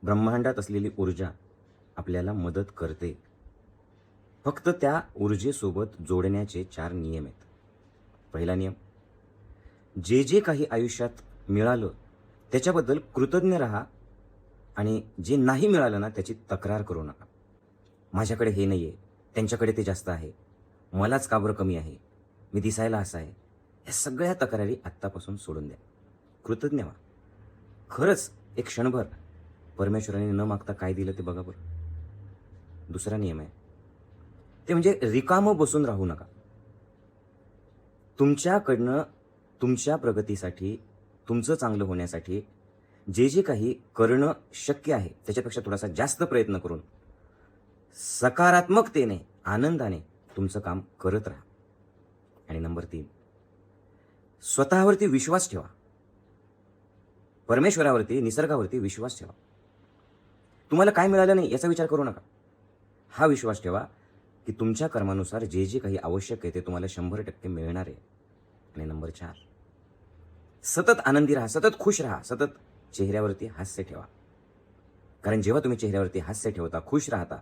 ब्रह्मांडात असलेली ऊर्जा आपल्याला मदत करते. फक्त त्या ऊर्जेसोबत जोडण्याचे 4 नियम आहेत. पहिला नियम, जे जे काही आयुष्यात मिळालं त्याच्याबद्दल कृतज्ञ राहा आणि जे नाही मिळालं ना त्याची तक्रार करू नका. माझ्याकडे हे नाही आहे, त्यांच्याकडे ते जास्त आहे, मलाच का बरं कमी आहे, मी दिसायला असा आहे. ह्या सगळ्या तक्रारी आत्तापासून सोडून द्या. कृतज्ञ व्हा. खरंच एक क्षणभर परमेश्वराने न मागता काय दिलं ते बघा बरं. दुसरा नियम आहे, ते म्हणजे रिकामं बसून राहू नका. तुमच्याकडनं तुमच्या प्रगतीसाठी, तुमचं चांगलं होण्यासाठी जे जे काही करणं शक्य आहे त्याच्यापेक्षा थोडासा जास्त प्रयत्न करून सकारात्मकतेने, आनंदाने तुमचं काम करत राहा. आणि नंबर 3, स्वतःवरती विश्वास ठेवा. परमेश्वरावरती, निसर्गावरती विश्वास ठेवा. तुम्हाला काय मिळालं नाही याचा विचार करू नका. हा विश्वास ठेवा की तुमच्या कर्मानुसार जे जे काही आवश्यक आहे ते तुम्हाला 100% मिळणार आहे. आणि नंबर 4, सतत आनंदी राहा, सतत खुश राहा, सतत चेहऱ्यावरती हास्य ठेवा. कारण जेव्हा तुम्ही चेहऱ्यावरती हास्य ठेवता, खुश राहता,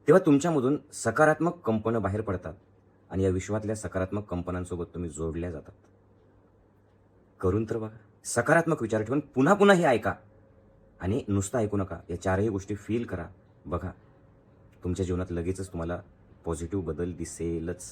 तेव्हा तुमच्यामधून सकारात्मक कंपनं बाहेर पडतात आणि या विश्वातल्या सकारात्मक कंपनांसोबत तुम्ही जोडल्या जातात. करून तर बघा. सकारात्मक विचार ठेवून पुन्हा पुन्हा हे ऐका आणि नुसतं ऐकू नका. या 4ही गोष्टी फील करा. बघा, तुमच्या जीवनात लगेचच तुम्हाला पॉझिटिव्ह बदल दिसेलच.